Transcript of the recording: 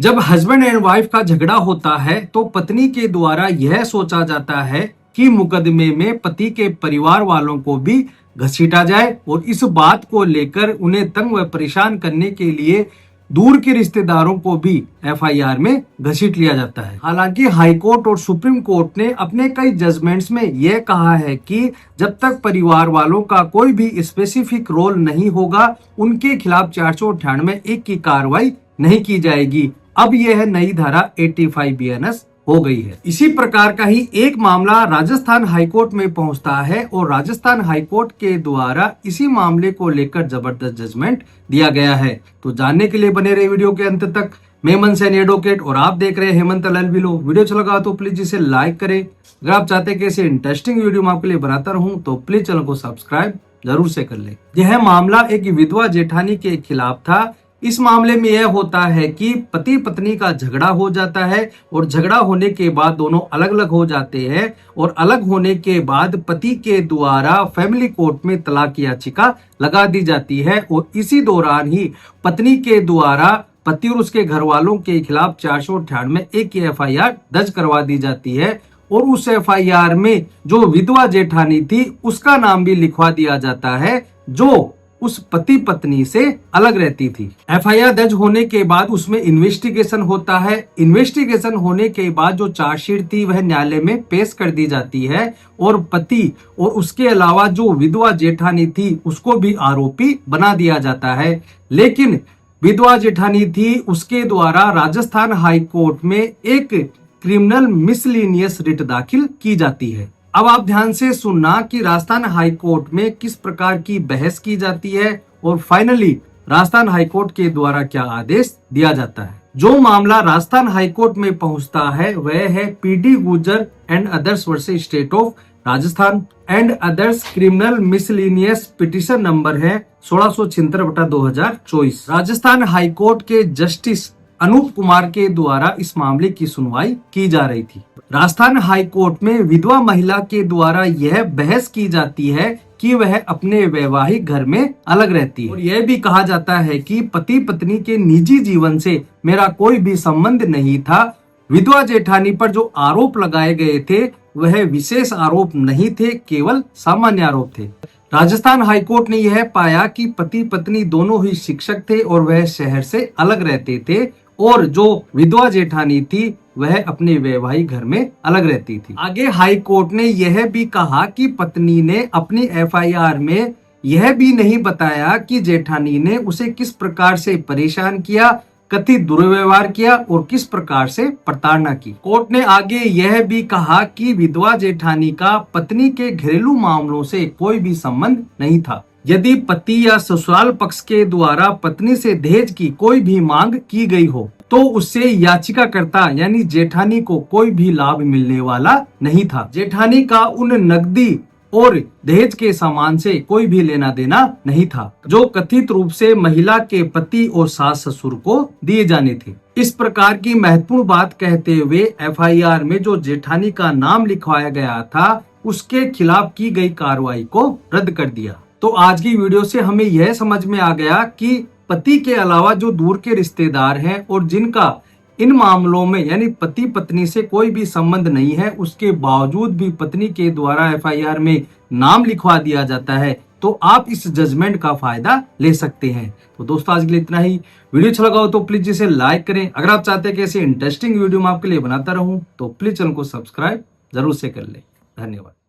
जब husband and wife का झगड़ा होता है तो पत्नी के द्वारा यह सोचा जाता है कि मुकदमे में पति के परिवार वालों को भी घसीटा जाए और इस बात को लेकर उन्हें तंग व परेशान करने के लिए दूर के रिश्तेदारों को भी एफआईआर में घसीट लिया जाता है। हालांकि हाई कोर्ट और सुप्रीम कोर्ट ने अपने कई जजमेंट्स में यह कहा है कि जब तक परिवार वालों का कोई भी स्पेसिफिक रोल नहीं होगा उनके खिलाफ 498(1) की कार्रवाई नहीं की जाएगी। अब यह नई धारा 85 बीएनएस हो गई है। इसी प्रकार का ही एक मामला राजस्थान हाईकोर्ट में पहुंचता है और राजस्थान हाईकोर्ट के द्वारा इसी मामले को लेकर जबरदस्त जजमेंट दिया गया है। तो जानने के लिए बने रहे वीडियो के अंत तक। मैं हेमंत सैनी एडवोकेट और आप देख रहे हैं हेमंत LLB लॉ। वीडियो अच्छा लगा तो प्लीज इसे लाइक करें। अगर आप चाहते हैं कि ऐसे इंटरेस्टिंग वीडियो मैं आपके लिए बनाता रहूं तो प्लीज चैनल को सब्सक्राइब जरूर से कर ले। यह मामला एक विधवा जेठानी के खिलाफ था। इस मामले में यह होता है कि पति पत्नी का झगड़ा हो जाता है और झगड़ा होने के बाद दोनों अलग अलग हो जाते हैं और अलग होने के बाद पति के द्वारा फैमिली कोर्ट में तलाक की याचिका लगा दी जाती है और इसी दौरान ही पत्नी के द्वारा पति और उसके घर वालों के खिलाफ 498(1) की एफआईआर दर्ज करवा दी जाती है और उस एफआईआर में जो विधवा जेठानी थी उसका नाम भी लिखवा दिया जाता है जो उस पति पत्नी से अलग रहती थी। एफआईआर दर्ज होने के बाद उसमें इन्वेस्टिगेशन होता है। इन्वेस्टिगेशन होने के बाद जो चार्जशीट थी वह न्यायालय में पेश कर दी जाती है और पति और उसके अलावा जो विधवा जेठानी थी उसको भी आरोपी बना दिया जाता है। लेकिन विधवा जेठानी थी उसके द्वारा राजस्थान हाई कोर्ट में एक क्रिमिनल मिसलिनियस रिट दाखिल की जाती है। अब आप ध्यान से सुनना कि राजस्थान हाई कोर्ट में किस प्रकार की बहस की जाती है और फाइनली राजस्थान हाई कोर्ट के द्वारा क्या आदेश दिया जाता है। जो मामला राजस्थान हाई कोर्ट में पहुंचता है वह है PD Gurjar and others versus state of Rajasthan and others criminal miscellaneous petition number है 1676/2024। राजस्थान हाई कोर्ट के जस्टिस अनूप कुमार के द्वारा इस मामले की सुनवाई की जा रही थी। राजस्थान हाई कोर्ट में विधवा महिला के द्वारा यह बहस की जाती है कि वह अपने वैवाहिक घर में अलग रहती है और यह भी कहा जाता है कि पति पत्नी के निजी जीवन से मेरा कोई भी संबंध नहीं था। विधवा जेठानी पर जो आरोप लगाए गए थे वह विशेष आरोप नहीं थे, केवल सामान्य आरोप थे। राजस्थान हाईकोर्ट ने यह पाया कि पति पत्नी दोनों ही शिक्षक थे और वह शहर से अलग रहते थे और जो विधवा जेठानी थी वह अपने वैवाहिक घर में अलग रहती थी। आगे हाई कोर्ट ने यह भी कहा कि पत्नी ने अपनी एफआईआर में यह भी नहीं बताया कि जेठानी ने उसे किस प्रकार से परेशान किया, कथित दुर्व्यवहार किया और किस प्रकार से प्रताड़ना की। कोर्ट ने आगे यह भी कहा कि विधवा जेठानी का पत्नी के घरेलू मामलों से कोई भी संबंध नहीं था। यदि पति या ससुराल पक्ष के द्वारा पत्नी से दहेज की कोई भी मांग की गई हो तो उससे याचिकाकर्ता यानी जेठानी को कोई भी लाभ मिलने वाला नहीं था। जेठानी का उन नकदी और दहेज के सामान से कोई भी लेना देना नहीं था जो कथित रूप से महिला के पति और सास ससुर को दिए जाने थे। इस प्रकार की महत्वपूर्ण बात कहते हुए एफआईआर में जो जेठानी का नाम लिखवाया गया था उसके खिलाफ की गई कार्रवाई को रद्द कर दिया। तो आज की वीडियो से हमें यह समझ में आ गया कि पति के अलावा जो दूर के रिश्तेदार हैं और जिनका इन मामलों में यानी पति पत्नी से कोई भी संबंध नहीं है उसके बावजूद भी पत्नी के द्वारा एफआईआर में नाम लिखवा दिया जाता है तो आप इस जजमेंट का फायदा ले सकते हैं। तो दोस्तों आज के लिए इतना ही। वीडियो अच्छा लगा हो तो प्लीज इसे लाइक करें। अगर आप चाहते हैं कि ऐसे इंटरेस्टिंग वीडियो मैं आपके लिए बनाता रहूं तो प्लीज चैनल को सब्सक्राइब जरूर से कर ले। धन्यवाद।